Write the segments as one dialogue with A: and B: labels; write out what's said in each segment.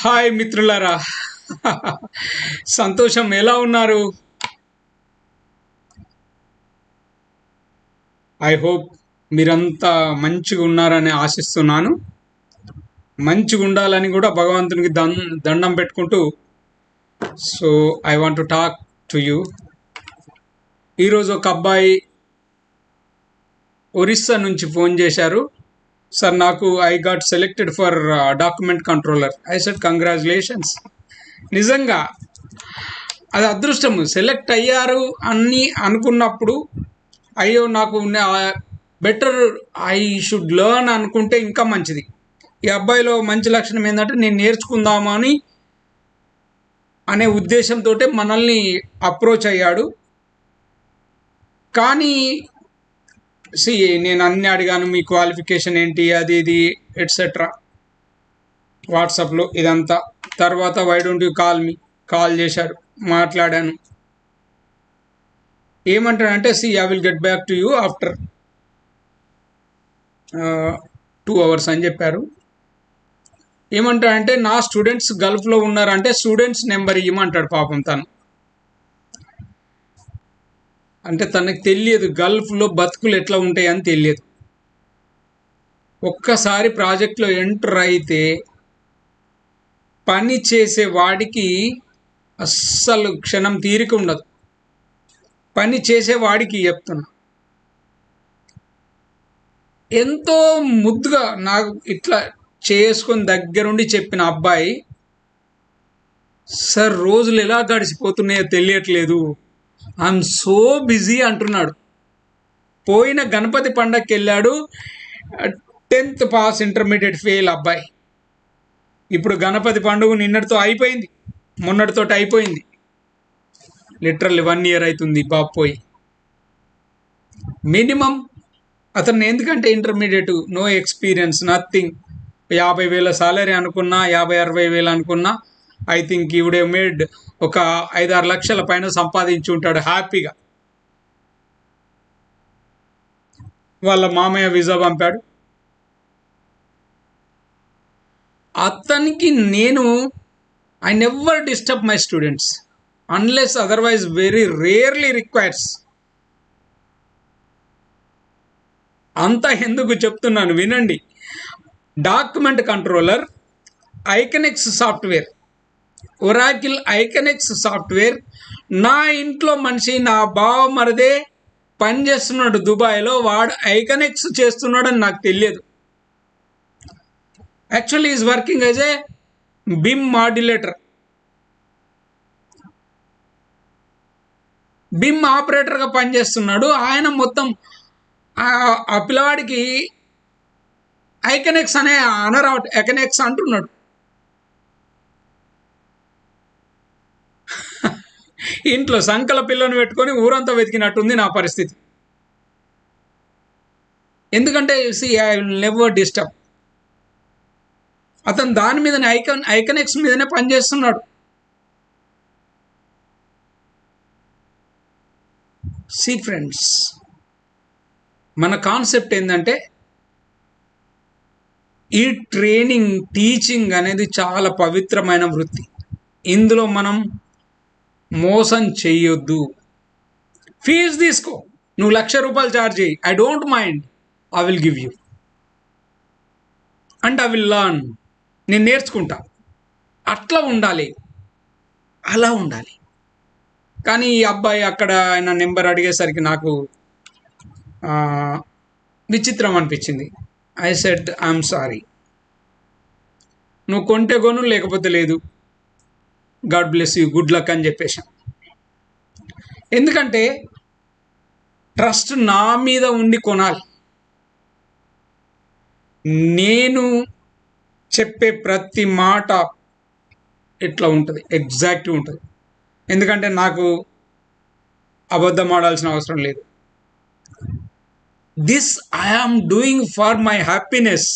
A: Hi మిత్రులారా. సంతోషం, ఎలా ఉన్నారు? ఐ హోప్ మీరంతా మంచిగా ఉన్నారని ఆశిస్తున్నాను. మంచిగా ఉండాలని కూడా భగవంతునికి దండం పెట్టుకుంటూ, so I want to talk to you. ఈరోజు ఒక అబ్బాయి ఒరిస్సా నుంచి ఫోన్ చేశారు. సార్, నాకు I got selected for document controller. I said congratulations. నిజంగా అది అదృష్టము. సెలెక్ట్ అయ్యారు అని అనుకున్నప్పుడు అయ్యో నాకు బెటర్, ఐ షుడ్ లెర్న్ అనుకుంటే ఇంకా మంచిది. ఈ అబ్బాయిలో మంచి లక్షణం ఏంటంటే నేను నేర్చుకుందామని అనే ఉద్దేశంతో మనల్ని అప్రోచ్ అయ్యాడు. కానీ నేను అన్ని అడిగాను, మీ క్వాలిఫికేషన్ ఏంటి, అది ఇది ఎట్సెట్రా, వాట్సాప్లో ఇదంతా. తర్వాత వై డోంట్ యూ కాల్ చేశాడు, మాట్లాడాను. ఏమంటాడంటే I will get back to you after 2 hours అని చెప్పారు. ఏమంటాడంటే నా స్టూడెంట్స్ గల్ఫ్లో ఉన్నారంటే స్టూడెంట్స్ నెంబర్ ఇవ్వమంటాడు. పాపం తను అంటే తనకు తెలియదు గల్ఫ్లో బతుకులు ఎట్లా ఉంటాయని తెలియదు. ఒక్కసారి ప్రాజెక్ట్లో ఎంటర్ అయితే పని చేసే వాడికి అస్సలు క్షణం తీరిక ఉండదు. పని చేసేవాడికి చెప్తున్నా, ఎంతో ముద్దుగా నాకు ఇట్లా చేసుకొని దగ్గరుండి చెప్పిన అబ్బాయి, సార్ రోజులు ఎలా గడిచిపోతున్నాయో తెలియట్లేదు, ఐఎమ్ సో బిజీ అంటున్నాడు. పోయిన గణపతి పండగకి వెళ్ళాడు, 10th పాస్, ఇంటర్మీడియట్ ఫెయిల్ అబ్బాయి. ఇప్పుడు గణపతి పండుగ నిన్నటితో అయిపోయింది, మొన్నటితో అయిపోయింది. లిటరల్లీ 1 year అవుతుంది బాబు పోయి. మినిమం అతను ఎందుకంటే intermediate, no experience, nothing. 50,000 salary అనుకున్నా, 50-60,000 అనుకున్నా, I think he would have made ఒక 5-6 లక్షల పైన సంపాదించి ఉంటాడు హ్యాపీగా. వాళ్ళ మామయ్య వీసా పంపాడు. అతనికి నేను I never disturb my students unless otherwise very rarely requires. అంతా ఎందుకు చెప్తున్నాను వినండి. Document controller, Aconex software, Oracle Aconex software. నా ఇంట్లో మనిషి, నా బావమరిదే పనిచేస్తున్నాడు దుబాయ్లో, వాడు ఐకనెక్స్ చేస్తున్నాడని నాకు తెలియదు. Actually is working as a BIM modulator, BIM ఆపరేటర్గా పనిచేస్తున్నాడు. ఆయన మొత్తం ఆ పిల్లవాడికి ఐకనెక్స్ అనే అనరావట్, ఎకనెక్స్ అంటున్నాడు. ఇంట్లో సంకల పిల్లని పెట్టుకొని ఊరంతా వెతికినట్టుంది నా పరిస్థితి. ఎందుకంటే ఐ విల్ నెవర్ డిస్టర్బ్. అతను దాని మీదనే ఐకనెక్స్ మీదనే పనిచేస్తున్నాడు. ఫ్రెండ్స్, మన కాన్సెప్ట్ ఏంటంటే ఈ ట్రైనింగ్, టీచింగ్ అనేది చాలా పవిత్రమైన వృత్తి. ఇందులో మనం మోసం చెయ్యొద్దు. ఫీజు తీసుకో, నువ్వు 1,00,000 రూపాయలు ఛార్జ్ చేయి, I don't mind, I will give you and I will learn. నేను నేర్చుకుంటా. అట్లా ఉండాలి, అలా ఉండాలి. కానీ ఈ అబ్బాయి అక్కడ ఆయన నెంబర్ అడిగేసరికి నాకు విచిత్రం అనిపించింది. ఐ సెడ్ ఐఎమ్ సారీ, నువ్వు కొంటే కొను, లేకపోతే లేదు, God bless you, good luck అని చెప్పేశాను. ఎందుకంటే ట్రస్ట్ నా మీద ఉండి కొనాలి. నేను చెప్పే ప్రతి మాట ఎట్లా ఉంటుంది, ఎగ్జాక్ట్గా ఉంటుంది. ఎందుకంటే నాకు అబద్ధం ఆడాల్సిన అవసరం లేదు. This I am doing for my happiness.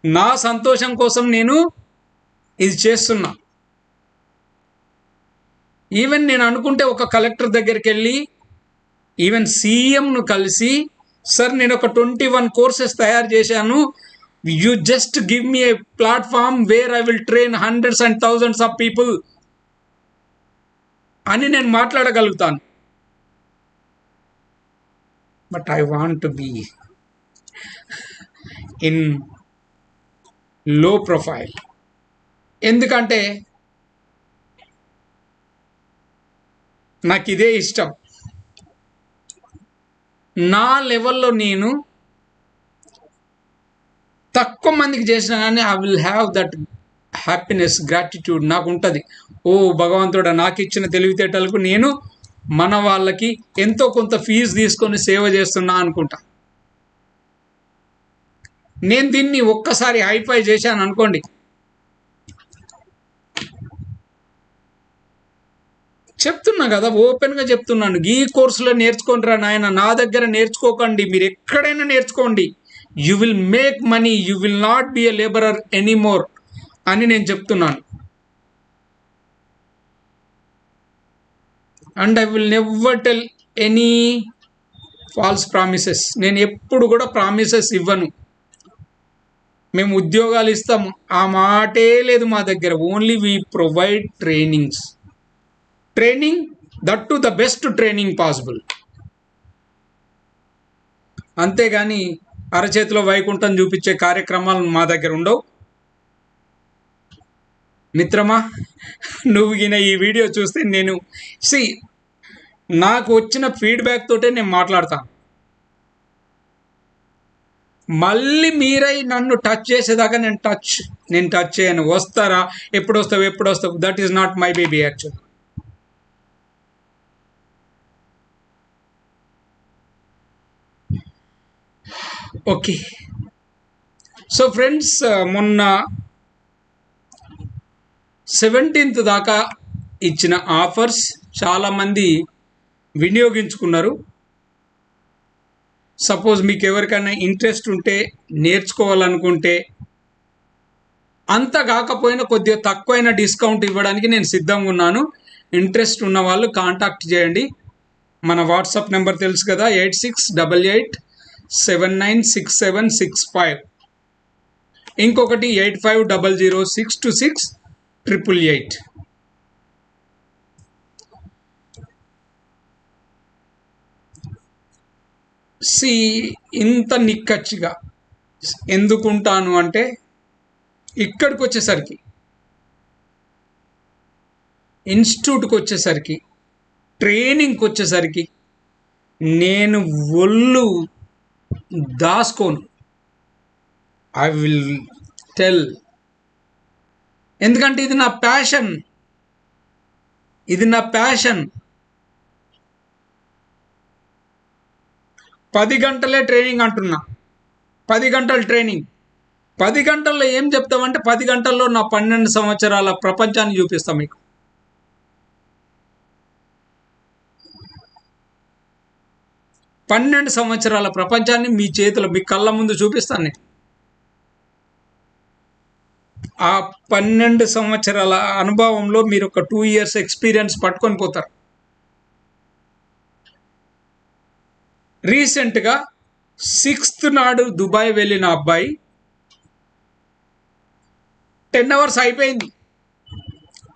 A: నా సంతోషం కోసం నేను ఇది చేస్తున్నా. ఈవెన్ నేను అనుకుంటే ఒక కలెక్టర్ దగ్గరికి వెళ్ళి, ఈవెన్ సీఎంను కలిసి, సార్ నేను ఒక 21 కోర్సెస్ తయారు చేశాను, You just give me a platform where I will train hundreds and thousands of people అని నేను మాట్లాడగలుగుతాను. But I want to be in low profile. ఎందుకంటే నాకు ఇదే ఇష్టం. నా లెవెల్లో నేను తక్కువ మందికి చేసినా కానీ I will have that happiness, gratitude నాకు ఉంటుంది. ఓ భగవంతుడా, నాకు ఇచ్చిన తెలివితేటలకు నేను మన వాళ్ళకి ఎంతో కొంత ఫీజు తీసుకొని సేవ చేస్తున్నా అనుకుంటా. నేను దీన్ని ఒక్కసారి హైఫై చేశాను అనుకోండి, చెప్తున్నా కదా, ఓపెన్గా చెప్తున్నాను, ఈ కోర్సులో నేర్చుకుంటారా నాయన, నా దగ్గర నేర్చుకోకండి, మీరు ఎక్కడైనా నేర్చుకోండి. You will make money, you will not be a labourer anymore అని నేను చెప్తున్నాను. And I will never tell any falls promises. నేను ఎప్పుడు కూడా ప్రామిసెస్ ఇవ్వను. మేము ఉద్యోగాలు ఇస్తాము ఆ మాటే లేదు మా దగ్గర. Only we provide training, that to the best training possible. అంతేగాని అరచేతిలో వైకుంఠం చూపించే కార్యక్రమాలు మా దగ్గర ఉండవు. మిత్రమా, నువ్వు ఈ వీడియో చూస్తే నేను నాకు వచ్చిన ఫీడ్బ్యాక్ తోటే నేను మాట్లాడతాను. మళ్ళీ మీరై నన్ను టచ్ చేసేదాకా నేను టచ్ చేయను. వస్తారా, ఎప్పుడు వస్తావు, that is not my baby actual. Okay, so friends, మొన్న 17th దాకా ఇచ్చిన ఆఫర్స్ చాలామంది వినియోగించుకున్నారు. సపోజ్ మీకు ఎవరికైనా ఇంట్రెస్ట్ ఉంటే, నేర్చుకోవాలనుకుంటే, అంత కాకపోయినా కొద్దిగా తక్కువైన డిస్కౌంట్ ఇవ్వడానికి నేను సిద్ధంగా ఉన్నాను. ఇంట్రెస్ట్ ఉన్న వాళ్ళు కాంటాక్ట్ చేయండి. మన వాట్సాప్ నెంబర్ తెలుసు కదా, 8688796765. ఇంకొకటి 8500626888. ఇంత నిక్కచ్చిగా ఎందుకుంటాను అంటే, ఇక్కడికి వచ్చేసరికి, ఇన్స్టిట్యూట్కి వచ్చేసరికి, ట్రైనింగ్కి వచ్చేసరికి నేను ఒళ్ళు దాసుకోను. I will tell. ఎందుకంటే ఇది నా ప్యాషన్. 10 గంటలే ట్రైనింగ్ అంటున్నా. 10 గంటల ట్రైనింగ్. 10 గంటల్లో ఏం చెప్తామంటే, 10 గంటల్లో నా 12 సంవత్సరాల ప్రపంచాన్ని చూపిస్తాం మీకు. పన్నెండు సంవత్సరాల ప్రపంచాన్ని మీ చేతిలో, మీ కళ్ళ ముందు చూపిస్తాను నేను. ఆ 12 సంవత్సరాల అనుభవంలో మీరు ఒక 2 years ఎక్స్పీరియన్స్ పట్టుకొని పోతారు. రీసెంట్గా 6th నాడు దుబాయ్ వెళ్ళిన అబ్బాయి 10 hours అయిపోయింది.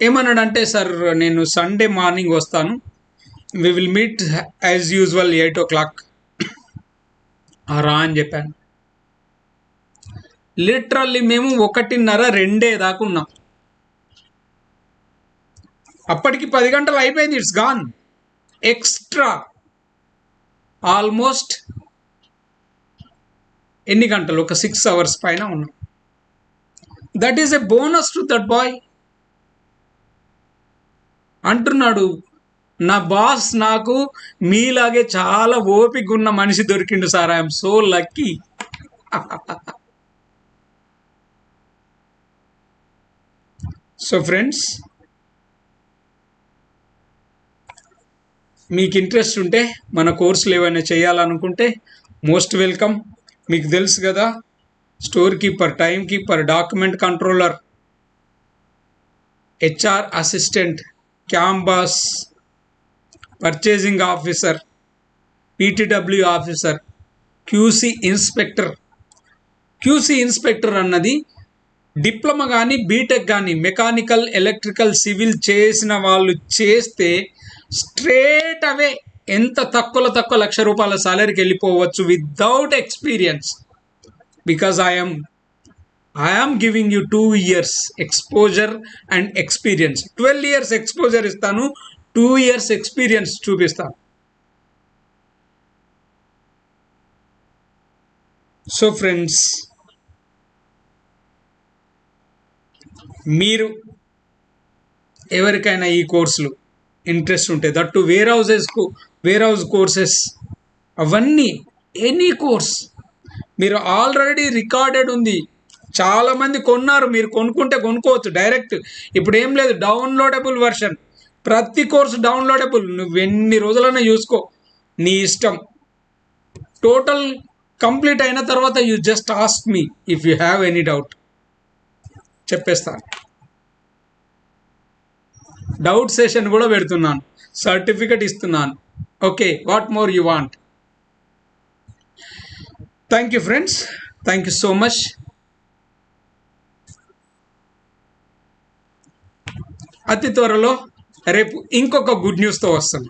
A: ఏమన్నాడంటే, సార్ నేను సండే మార్నింగ్ వస్తాను, we will meet as usual 8 o'clock రా అని చెప్పాను. లిటరల్లీ మేము 1:30-2 దాకా ఉన్నాం. అప్పటికి 10 గంటలు అయిపోయింది. It's gone. ఎక్స్ట్రా ఆల్మోస్ట్ ఎన్ని గంటలు, ఒక 6 hours పైన ఉన్నాం. That is a bonus to that boy అంటున్నాడు. నా బాస్ నాకు మీలాగే చాలా ఓపిక ఉన్న మనిషి దొరికిండు sir, I'm so lucky. So friends, మీకు ఇంట్రెస్ట్ ఉంటే, మన కోర్సులు ఏమైనా చేయాలనుకుంటే మోస్ట్ వెల్కమ్. మీకు తెలుసు కదా, store keeper, time keeper, document controller, HR assistant, క్యాంబాస్, purchasing officer, PTW officer, QC inspector, QC inspector అన్నది డిప్లొమా కానీ బీటెక్ కానీ మెకానికల్ ఎలక్ట్రికల్ సివిల్ చేసిన వాళ్ళు చేస్తే స్ట్రేట్ అవే ఎంత తక్కువ ₹1,00,000 సాలరీకి వెళ్ళిపోవచ్చు without experience. Because I'm giving you 2 years exposure and experience. 12 years exposure ఇస్తాను, 2 years ఎక్స్పీరియన్స్ చూపిస్తాను. సో ఫ్రెండ్స్, మీరు ఎవరికైనా ఈ కోర్సులు ఇంట్రెస్ట్ ఉంటే, దట్టు వేర్ హౌస్ కోర్సెస్ అవన్నీ, ఎనీ కోర్స్ మీరు ఆల్రెడీ రికార్డెడ్ ఉంది, చాలామంది కొన్నారు, మీరు కొనుక్కోవచ్చు డైరెక్ట్. ఇప్పుడు ఏం లేదు, డౌన్లోడబుల్ వర్షన్, ప్రతి కోర్సు డౌన్లోడబుల్, నువ్వు ఎన్ని రోజులైనా చూసుకో, నీ ఇష్టం. టోటల్ కంప్లీట్ అయిన తర్వాత you just ask me if you have any doubt, చెప్పేస్తాను. డౌట్ సెషన్ కూడా పెడుతున్నాను, సర్టిఫికెట్ ఇస్తున్నాను. Okay, what more you want? Thank you friends, thank you so much. అతి త్వరలో రేపు ఇంకొక గుడ్ న్యూస్తో వస్తాను.